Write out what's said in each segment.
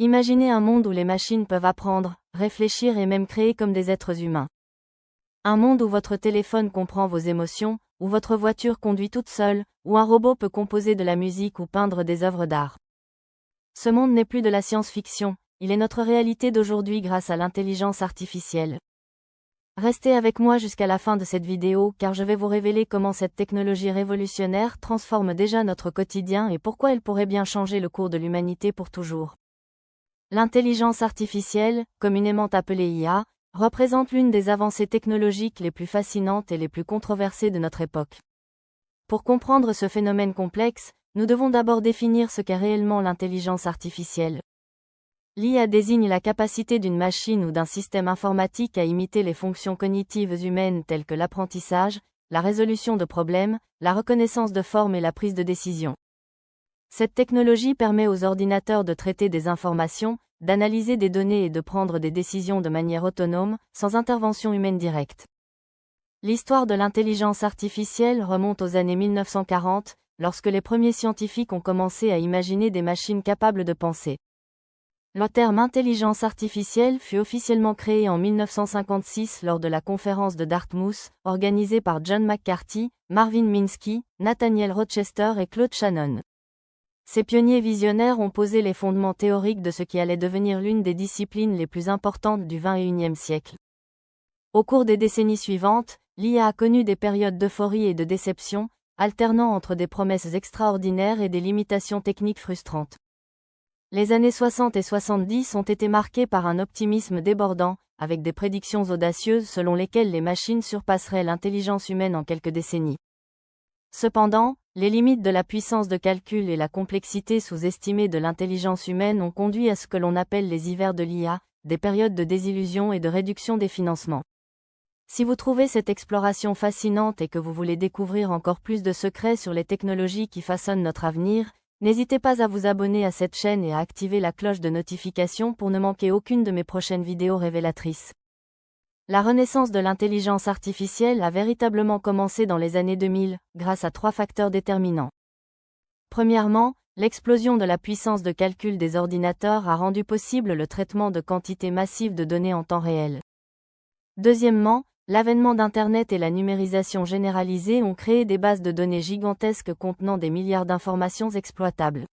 Imaginez un monde où les machines peuvent apprendre, réfléchir et même créer comme des êtres humains. Un monde où votre téléphone comprend vos émotions, où votre voiture conduit toute seule, où un robot peut composer de la musique ou peindre des œuvres d'art. Ce monde n'est plus de la science-fiction, il est notre réalité d'aujourd'hui grâce à l'intelligence artificielle. Restez avec moi jusqu'à la fin de cette vidéo car je vais vous révéler comment cette technologie révolutionnaire transforme déjà notre quotidien et pourquoi elle pourrait bien changer le cours de l'humanité pour toujours. L'intelligence artificielle, communément appelée IA, représente l'une des avancées technologiques les plus fascinantes et les plus controversées de notre époque. Pour comprendre ce phénomène complexe, nous devons d'abord définir ce qu'est réellement l'intelligence artificielle. L'IA désigne la capacité d'une machine ou d'un système informatique à imiter les fonctions cognitives humaines telles que l'apprentissage, la résolution de problèmes, la reconnaissance de formes et la prise de décision. Cette technologie permet aux ordinateurs de traiter des informations, d'analyser des données et de prendre des décisions de manière autonome, sans intervention humaine directe. L'histoire de l'intelligence artificielle remonte aux années 1940, lorsque les premiers scientifiques ont commencé à imaginer des machines capables de penser. Le terme intelligence artificielle fut officiellement créé en 1956 lors de la conférence de Dartmouth, organisée par John McCarthy, Marvin Minsky, Nathaniel Rochester et Claude Shannon. Ces pionniers visionnaires ont posé les fondements théoriques de ce qui allait devenir l'une des disciplines les plus importantes du XXIe siècle. Au cours des décennies suivantes, l'IA a connu des périodes d'euphorie et de déception, alternant entre des promesses extraordinaires et des limitations techniques frustrantes. Les années 60 et 70 ont été marquées par un optimisme débordant, avec des prédictions audacieuses selon lesquelles les machines surpasseraient l'intelligence humaine en quelques décennies. Cependant, les limites de la puissance de calcul et la complexité sous-estimée de l'intelligence humaine ont conduit à ce que l'on appelle les hivers de l'IA, des périodes de désillusion et de réduction des financements. Si vous trouvez cette exploration fascinante et que vous voulez découvrir encore plus de secrets sur les technologies qui façonnent notre avenir, n'hésitez pas à vous abonner à cette chaîne et à activer la cloche de notification pour ne manquer aucune de mes prochaines vidéos révélatrices. La renaissance de l'intelligence artificielle a véritablement commencé dans les années 2000, grâce à 3 facteurs déterminants. Premièrement, l'explosion de la puissance de calcul des ordinateurs a rendu possible le traitement de quantités massives de données en temps réel. Deuxièmement, l'avènement d'Internet et la numérisation généralisée ont créé des bases de données gigantesques contenant des milliards d'informations exploitables.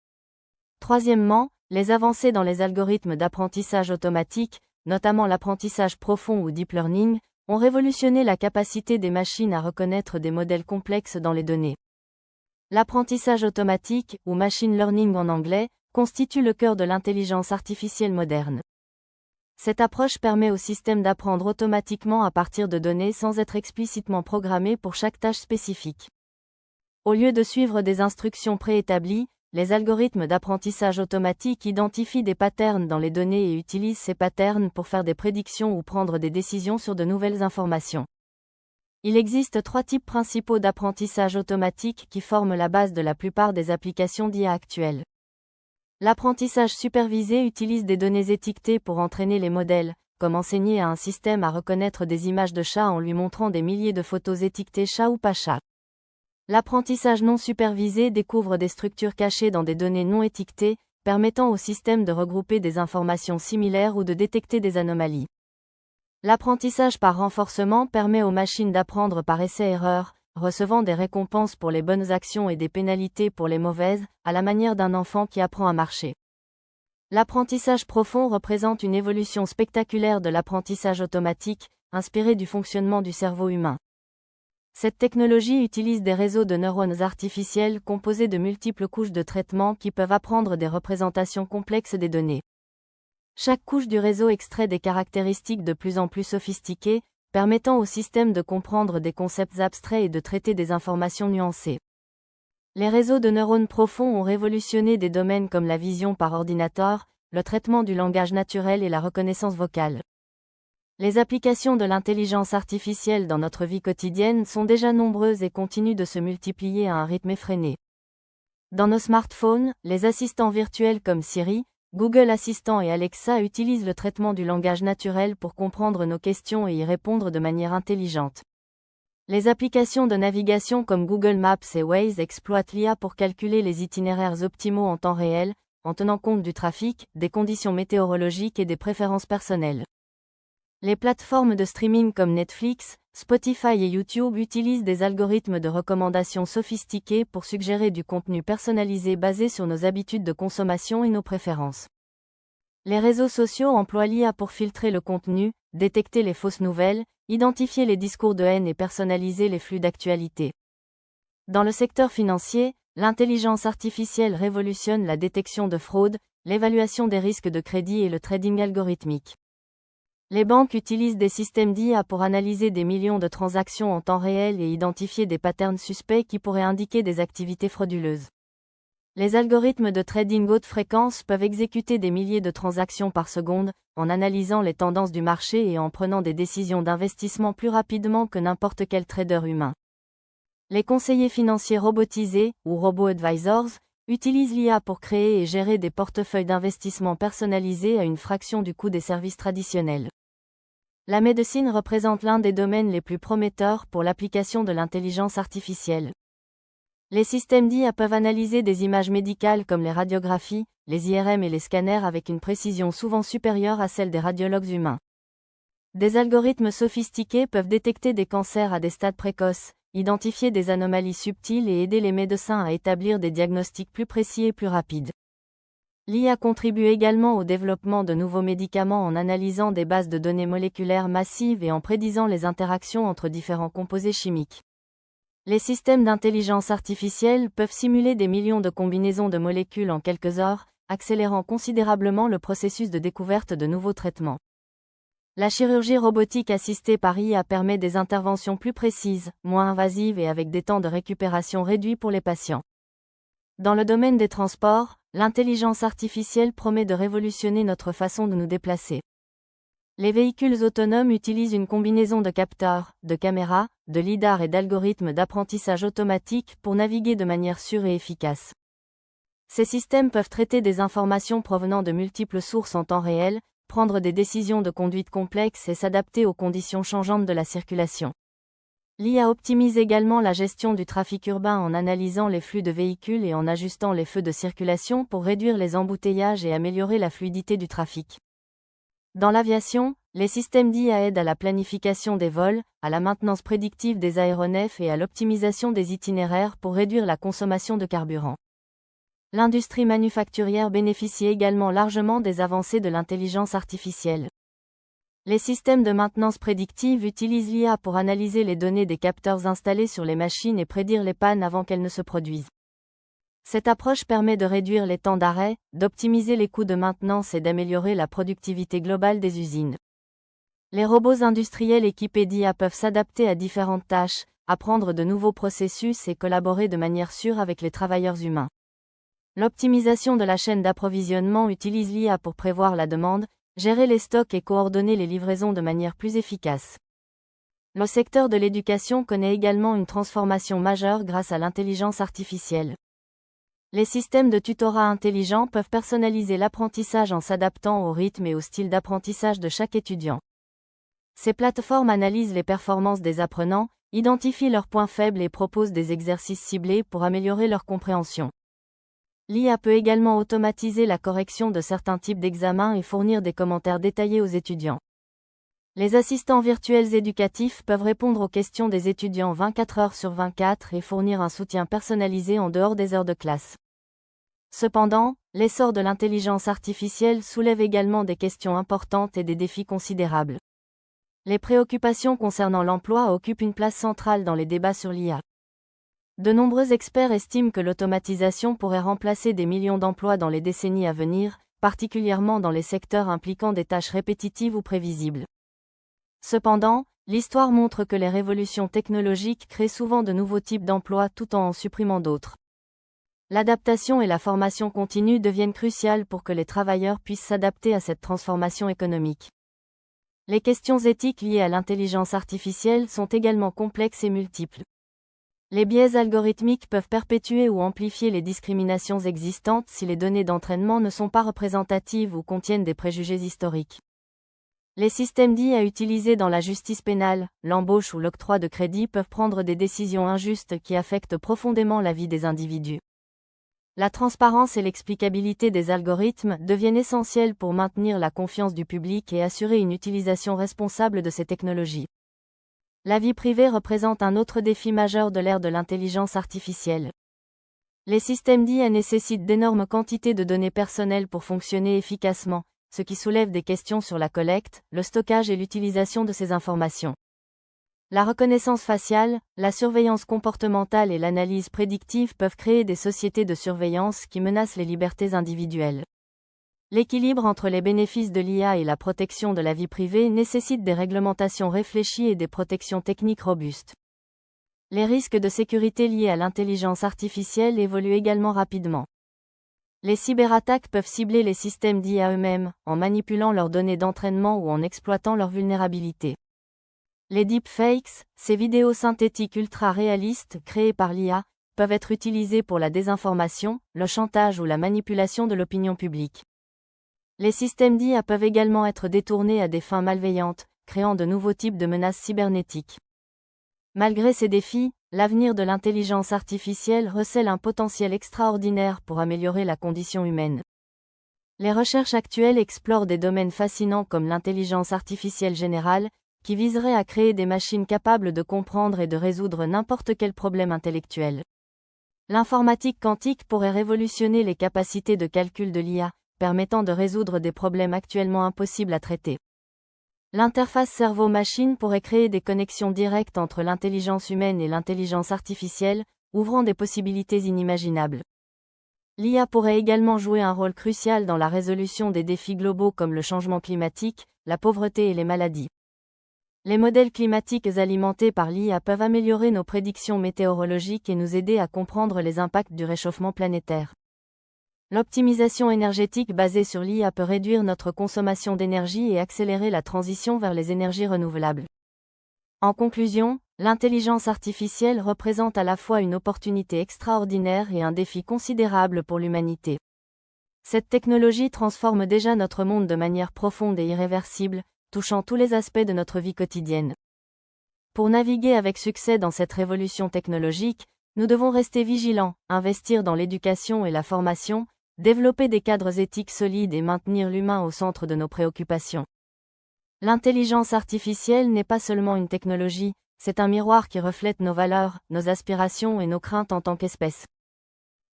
Troisièmement, les avancées dans les algorithmes d'apprentissage automatique, notamment l'apprentissage profond ou deep learning, ont révolutionné la capacité des machines à reconnaître des modèles complexes dans les données. L'apprentissage automatique, ou machine learning en anglais, constitue le cœur de l'intelligence artificielle moderne. Cette approche permet au système d'apprendre automatiquement à partir de données sans être explicitement programmé pour chaque tâche spécifique. Au lieu de suivre des instructions préétablies, les algorithmes d'apprentissage automatique identifient des patterns dans les données et utilisent ces patterns pour faire des prédictions ou prendre des décisions sur de nouvelles informations. Il existe 3 types principaux d'apprentissage automatique qui forment la base de la plupart des applications d'IA actuelles. L'apprentissage supervisé utilise des données étiquetées pour entraîner les modèles, comme enseigner à un système à reconnaître des images de chats en lui montrant des milliers de photos étiquetées chat ou pas chat. L'apprentissage non supervisé découvre des structures cachées dans des données non étiquetées, permettant au système de regrouper des informations similaires ou de détecter des anomalies. L'apprentissage par renforcement permet aux machines d'apprendre par essai-erreur, recevant des récompenses pour les bonnes actions et des pénalités pour les mauvaises, à la manière d'un enfant qui apprend à marcher. L'apprentissage profond représente une évolution spectaculaire de l'apprentissage automatique, inspirée du fonctionnement du cerveau humain. Cette technologie utilise des réseaux de neurones artificiels composés de multiples couches de traitement qui peuvent apprendre des représentations complexes des données. Chaque couche du réseau extrait des caractéristiques de plus en plus sophistiquées, permettant au système de comprendre des concepts abstraits et de traiter des informations nuancées. Les réseaux de neurones profonds ont révolutionné des domaines comme la vision par ordinateur, le traitement du langage naturel et la reconnaissance vocale. Les applications de l'intelligence artificielle dans notre vie quotidienne sont déjà nombreuses et continuent de se multiplier à un rythme effréné. Dans nos smartphones, les assistants virtuels comme Siri, Google Assistant et Alexa utilisent le traitement du langage naturel pour comprendre nos questions et y répondre de manière intelligente. Les applications de navigation comme Google Maps et Waze exploitent l'IA pour calculer les itinéraires optimaux en temps réel, en tenant compte du trafic, des conditions météorologiques et des préférences personnelles. Les plateformes de streaming comme Netflix, Spotify et YouTube utilisent des algorithmes de recommandation sophistiqués pour suggérer du contenu personnalisé basé sur nos habitudes de consommation et nos préférences. Les réseaux sociaux emploient l'IA pour filtrer le contenu, détecter les fausses nouvelles, identifier les discours de haine et personnaliser les flux d'actualité. Dans le secteur financier, l'intelligence artificielle révolutionne la détection de fraude, l'évaluation des risques de crédit et le trading algorithmique. Les banques utilisent des systèmes d'IA pour analyser des millions de transactions en temps réel et identifier des patterns suspects qui pourraient indiquer des activités frauduleuses. Les algorithmes de trading haute fréquence peuvent exécuter des milliers de transactions par seconde, en analysant les tendances du marché et en prenant des décisions d'investissement plus rapidement que n'importe quel trader humain. Les conseillers financiers robotisés, ou robo-advisors, utilisent l'IA pour créer et gérer des portefeuilles d'investissement personnalisés à une fraction du coût des services traditionnels. La médecine représente l'un des domaines les plus prometteurs pour l'application de l'intelligence artificielle. Les systèmes d'IA peuvent analyser des images médicales comme les radiographies, les IRM et les scanners avec une précision souvent supérieure à celle des radiologues humains. Des algorithmes sophistiqués peuvent détecter des cancers à des stades précoces, identifier des anomalies subtiles et aider les médecins à établir des diagnostics plus précis et plus rapides. L'IA contribue également au développement de nouveaux médicaments en analysant des bases de données moléculaires massives et en prédisant les interactions entre différents composés chimiques. Les systèmes d'intelligence artificielle peuvent simuler des millions de combinaisons de molécules en quelques heures, accélérant considérablement le processus de découverte de nouveaux traitements. La chirurgie robotique assistée par IA permet des interventions plus précises, moins invasives et avec des temps de récupération réduits pour les patients. Dans le domaine des transports, l'intelligence artificielle promet de révolutionner notre façon de nous déplacer. Les véhicules autonomes utilisent une combinaison de capteurs, de caméras, de lidars et d'algorithmes d'apprentissage automatique pour naviguer de manière sûre et efficace. Ces systèmes peuvent traiter des informations provenant de multiples sources en temps réel, prendre des décisions de conduite complexes et s'adapter aux conditions changeantes de la circulation. L'IA optimise également la gestion du trafic urbain en analysant les flux de véhicules et en ajustant les feux de circulation pour réduire les embouteillages et améliorer la fluidité du trafic. Dans l'aviation, les systèmes d'IA aident à la planification des vols, à la maintenance prédictive des aéronefs et à l'optimisation des itinéraires pour réduire la consommation de carburant. L'industrie manufacturière bénéficie également largement des avancées de l'intelligence artificielle. Les systèmes de maintenance prédictive utilisent l'IA pour analyser les données des capteurs installés sur les machines et prédire les pannes avant qu'elles ne se produisent. Cette approche permet de réduire les temps d'arrêt, d'optimiser les coûts de maintenance et d'améliorer la productivité globale des usines. Les robots industriels équipés d'IA peuvent s'adapter à différentes tâches, apprendre de nouveaux processus et collaborer de manière sûre avec les travailleurs humains. L'optimisation de la chaîne d'approvisionnement utilise l'IA pour prévoir la demande, gérer les stocks et coordonner les livraisons de manière plus efficace. Le secteur de l'éducation connaît également une transformation majeure grâce à l'intelligence artificielle. Les systèmes de tutorat intelligents peuvent personnaliser l'apprentissage en s'adaptant au rythme et au style d'apprentissage de chaque étudiant. Ces plateformes analysent les performances des apprenants, identifient leurs points faibles et proposent des exercices ciblés pour améliorer leur compréhension. L'IA peut également automatiser la correction de certains types d'examens et fournir des commentaires détaillés aux étudiants. Les assistants virtuels éducatifs peuvent répondre aux questions des étudiants 24 heures sur 24 et fournir un soutien personnalisé en dehors des heures de classe. Cependant, l'essor de l'intelligence artificielle soulève également des questions importantes et des défis considérables. Les préoccupations concernant l'emploi occupent une place centrale dans les débats sur l'IA. De nombreux experts estiment que l'automatisation pourrait remplacer des millions d'emplois dans les décennies à venir, particulièrement dans les secteurs impliquant des tâches répétitives ou prévisibles. Cependant, l'histoire montre que les révolutions technologiques créent souvent de nouveaux types d'emplois tout en supprimant d'autres. L'adaptation et la formation continue deviennent cruciales pour que les travailleurs puissent s'adapter à cette transformation économique. Les questions éthiques liées à l'intelligence artificielle sont également complexes et multiples. Les biais algorithmiques peuvent perpétuer ou amplifier les discriminations existantes si les données d'entraînement ne sont pas représentatives ou contiennent des préjugés historiques. Les systèmes d'IA utilisés dans la justice pénale, l'embauche ou l'octroi de crédit peuvent prendre des décisions injustes qui affectent profondément la vie des individus. La transparence et l'explicabilité des algorithmes deviennent essentielles pour maintenir la confiance du public et assurer une utilisation responsable de ces technologies. La vie privée représente un autre défi majeur de l'ère de l'intelligence artificielle. Les systèmes d'IA nécessitent d'énormes quantités de données personnelles pour fonctionner efficacement, ce qui soulève des questions sur la collecte, le stockage et l'utilisation de ces informations. La reconnaissance faciale, la surveillance comportementale et l'analyse prédictive peuvent créer des sociétés de surveillance qui menacent les libertés individuelles. L'équilibre entre les bénéfices de l'IA et la protection de la vie privée nécessite des réglementations réfléchies et des protections techniques robustes. Les risques de sécurité liés à l'intelligence artificielle évoluent également rapidement. Les cyberattaques peuvent cibler les systèmes d'IA eux-mêmes, en manipulant leurs données d'entraînement ou en exploitant leurs vulnérabilités. Les deepfakes, ces vidéos synthétiques ultra-réalistes créées par l'IA, peuvent être utilisées pour la désinformation, le chantage ou la manipulation de l'opinion publique. Les systèmes d'IA peuvent également être détournés à des fins malveillantes, créant de nouveaux types de menaces cybernétiques. Malgré ces défis, l'avenir de l'intelligence artificielle recèle un potentiel extraordinaire pour améliorer la condition humaine. Les recherches actuelles explorent des domaines fascinants comme l'intelligence artificielle générale, qui viserait à créer des machines capables de comprendre et de résoudre n'importe quel problème intellectuel. L'informatique quantique pourrait révolutionner les capacités de calcul de l'IA, permettant de résoudre des problèmes actuellement impossibles à traiter. L'interface cerveau-machine pourrait créer des connexions directes entre l'intelligence humaine et l'intelligence artificielle, ouvrant des possibilités inimaginables. L'IA pourrait également jouer un rôle crucial dans la résolution des défis globaux comme le changement climatique, la pauvreté et les maladies. Les modèles climatiques alimentés par l'IA peuvent améliorer nos prédictions météorologiques et nous aider à comprendre les impacts du réchauffement planétaire. L'optimisation énergétique basée sur l'IA peut réduire notre consommation d'énergie et accélérer la transition vers les énergies renouvelables. En conclusion, l'intelligence artificielle représente à la fois une opportunité extraordinaire et un défi considérable pour l'humanité. Cette technologie transforme déjà notre monde de manière profonde et irréversible, touchant tous les aspects de notre vie quotidienne. Pour naviguer avec succès dans cette révolution technologique, nous devons rester vigilants, investir dans l'éducation et la formation, développer des cadres éthiques solides et maintenir l'humain au centre de nos préoccupations. L'intelligence artificielle n'est pas seulement une technologie, c'est un miroir qui reflète nos valeurs, nos aspirations et nos craintes en tant qu'espèce.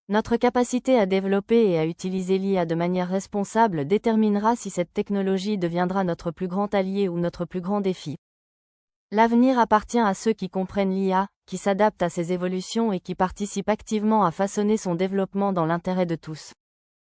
Notre capacité à développer et à utiliser l'IA de manière responsable déterminera si cette technologie deviendra notre plus grand allié ou notre plus grand défi. L'avenir appartient à ceux qui comprennent l'IA, qui s'adaptent à ses évolutions et qui participent activement à façonner son développement dans l'intérêt de tous.